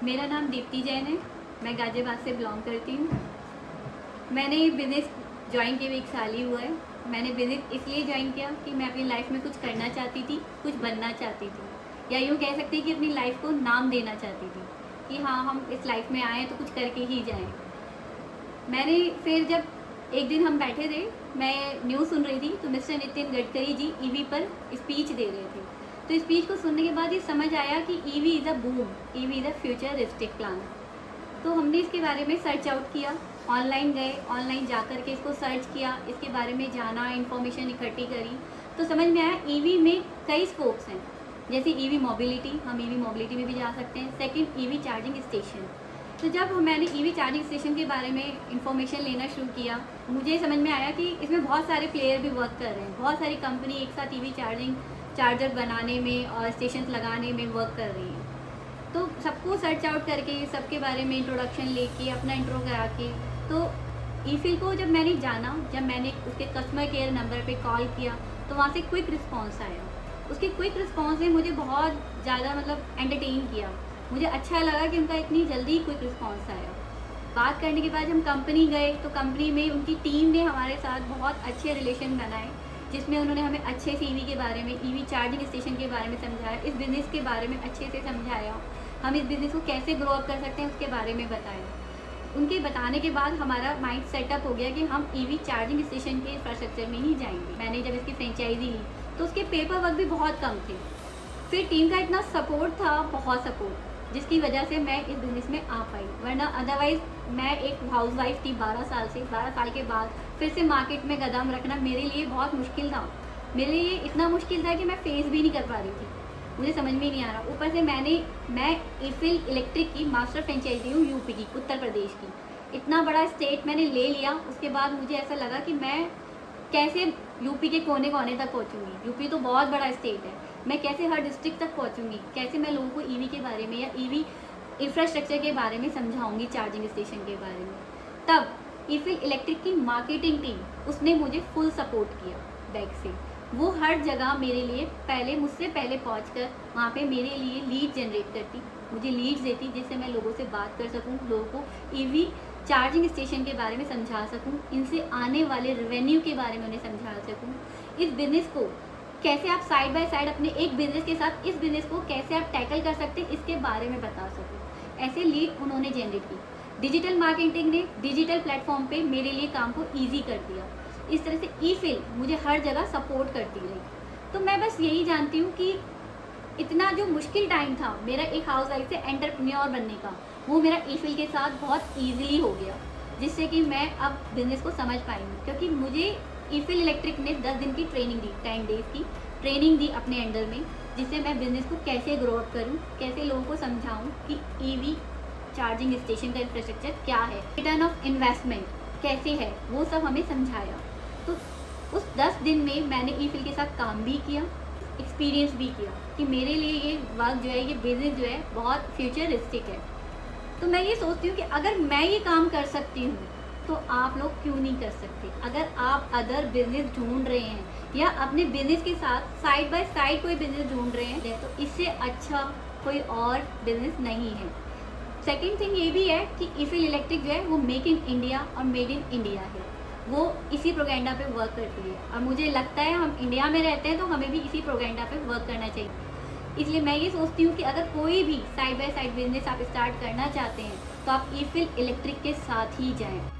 मेरा नाम दीप्ति जैन है। मैं गाज़ियाबाद से बिलोंग करती हूँ। मैंने बिज़नेस ज्वाइन किए हुए 1 साल ही हुआ है। मैंने बिज़नेस इसलिए ज्वाइन किया कि मैं अपनी लाइफ में कुछ करना चाहती थी, कुछ बनना चाहती थी, या यूँ कह सकते हैं कि अपनी लाइफ को नाम देना चाहती थी कि हाँ, हम इस लाइफ में आए हैं तो कुछ करके ही जाएँ। मैंने फिर जब एक दिन हम बैठे थे, मैं न्यूज़ सुन रही थी, तो मिस्टर नितिन गडकरी जी ईवी पर स्पीच दे रहे थे। तो स्पीच को सुनने के बाद ये समझ आया कि EV is a boom, EV is a futuristic plan. तो हमने इसके बारे में सर्च आउट किया, ऑनलाइन गए, ऑनलाइन जा कर के इसको सर्च किया, इसके बारे में जाना, इन्फॉर्मेशन इकट्ठी करी, तो समझ में आया ईवी में कई स्कोप्स हैं। जैसे ईवी मोबिलिटी, हम ईवी मोबिलिटी में भी जा सकते हैं। Second, EV charging station. तो जब मैंने ईवी चार्जिंग स्टेशन के बारे में इन्फॉर्मेशन लेना शुरू किया, मुझे समझ में आया कि इसमें बहुत सारे प्लेयर भी वर्क कर रहे हैं। बहुत सारी कंपनी एक साथ ईवी चार्जर बनाने में और स्टेशन लगाने में वर्क कर रही है। तो सबको सर्च आउट करके, सबके बारे में इंट्रोडक्शन लेके, अपना इंट्रो करा के, तो ईफिल को जब मैंने जाना, जब मैंने उसके कस्टमर केयर नंबर पे कॉल किया, तो वहाँ से क्विक रिस्पांस आया। उसके क्विक रिस्पांस ने मुझे बहुत ज़्यादा एंटरटेन किया। मुझे अच्छा लगा कि उनका इतनी जल्दी क्विक रिस्पांस आया। बात करने के बाद हम कंपनी गए, तो कंपनी में उनकी टीम ने हमारे साथ बहुत अच्छे रिलेशन बनाए, जिसमें उन्होंने हमें अच्छे से ईवी के बारे में, ईवी चार्जिंग स्टेशन के बारे में समझाया, इस बिज़नेस के बारे में अच्छे से समझाया, हम इस बिज़नेस को कैसे ग्रो अप कर सकते हैं उसके बारे में बताया। उनके बताने के बाद हमारा माइंड सेटअप हो गया कि हम ईवी चार्जिंग स्टेशन के इंफ्रास्ट्रक्चर में ही जाएंगे। मैंने जब इसकी फ्रेंचाइजी ली तो उसके पेपर वर्क भी बहुत कम थे। फिर टीम का इतना सपोर्ट था, बहुत सपोर्ट, जिसकी वजह से मैं इस बिज़नेस में आ पाई। वरना अदरवाइज़ मैं एक हाउसवाइफ थी 12 साल से। 12 साल के बाद फिर से मार्केट में कदम रखना मेरे लिए बहुत मुश्किल था। मेरे लिए इतना मुश्किल था कि मैं फेस भी नहीं कर पा रही थी, मुझे समझ में ही नहीं आ रहा। ऊपर से मैं ईफिल इलेक्ट्रिक की मास्टर फ्रेंचाइजी हूँ, यूपी की, उत्तर प्रदेश की। इतना बड़ा स्टेट मैंने ले लिया। उसके बाद मुझे ऐसा लगा कि मैं कैसे यूपी के कोने कोने तक पहुँचूँगी। यूपी तो बहुत बड़ा स्टेट है, मैं कैसे हर डिस्ट्रिक्ट तक पहुँचूँगी, कैसे मैं लोगों को ईवी के बारे में या ईवी इंफ्रास्ट्रक्चर के बारे में समझाऊँगी, चार्जिंग स्टेशन के बारे में। तब ईफिल इलेक्ट्रिक की मार्केटिंग टीम, उसने मुझे फुल सपोर्ट किया बैक से। वो हर जगह मेरे लिए मुझसे पहले पहुंचकर वहाँ पे मेरे लिए लीड जनरेट करती, मुझे लीड्स देती, जिससे मैं लोगों से बात कर सकूँ, लोगों को ईवी चार्जिंग स्टेशन के बारे में समझा सकूँ, इनसे आने वाले रेवेन्यू के बारे में उन्हें समझा सकूँ, इस बिज़नेस को कैसे आप साइड बाय साइड अपने एक बिज़नेस के साथ इस बिज़नेस को कैसे आप टैकल कर सकते हैं, इसके बारे में बता सकूँ। ऐसे लीड उन्होंने जनरेट की। डिजिटल मार्केटिंग ने डिजिटल प्लेटफॉर्म पे मेरे लिए काम को ईजी कर दिया। इस तरह से ईफिल मुझे हर जगह सपोर्ट करती रही। तो मैं बस यही जानती हूँ कि इतना जो मुश्किल टाइम था मेरा एक हाउस वाइफ से एंटरप्रेन्योर बनने का, वो मेरा ईफिल के साथ बहुत ईजिली हो गया, जिससे कि मैं अब बिज़नेस को समझ पाई हूँ। क्योंकि मुझे ईफिल इलेक्ट्रिक ने 10 दिन की ट्रेनिंग दी, 10 डेज़ की ट्रेनिंग दी अपने अंडर में, जिससे मैं बिज़नेस को कैसे ग्रो अप करूँ, कैसे लोगों को समझाऊँ कि ईवी चार्जिंग स्टेशन का इंफ्रास्ट्रक्चर क्या है, रिटर्न ऑफ इन्वेस्टमेंट कैसे है, वो सब हमें समझाया। तो उस 10 दिन में मैंने ईफिल के साथ काम भी किया, एक्सपीरियंस भी किया कि मेरे लिए ये वर्क जो है, ये बिज़नेस जो है, बहुत फ्यूचरिस्टिक है। तो मैं ये सोचती हूँ कि अगर मैं ये काम कर सकती हूँ तो आप लोग क्यों नहीं कर सकते। अगर आप अदर बिजनेस ढूंढ रहे हैं या अपने बिजनेस के साथ साइड बाय साइड कोई बिजनेस ढूंढ रहे हैं, तो इससे अच्छा कोई और बिजनेस नहीं है। सेकेंड थिंग ये भी है कि ईफिल इलेक्ट्रिक जो है वो मेक इन इंडिया और मेड इन इंडिया है, वो इसी प्रोपेगेंडा पे वर्क करती है। और मुझे लगता है हम इंडिया में रहते हैं तो हमें भी इसी प्रोपेगेंडा पे वर्क करना चाहिए। इसलिए मैं ये सोचती हूँ कि अगर कोई भी साइड बाय साइड बिजनेस आप स्टार्ट करना चाहते हैं तो आप ईफिल इलेक्ट्रिक के साथ ही जाएं।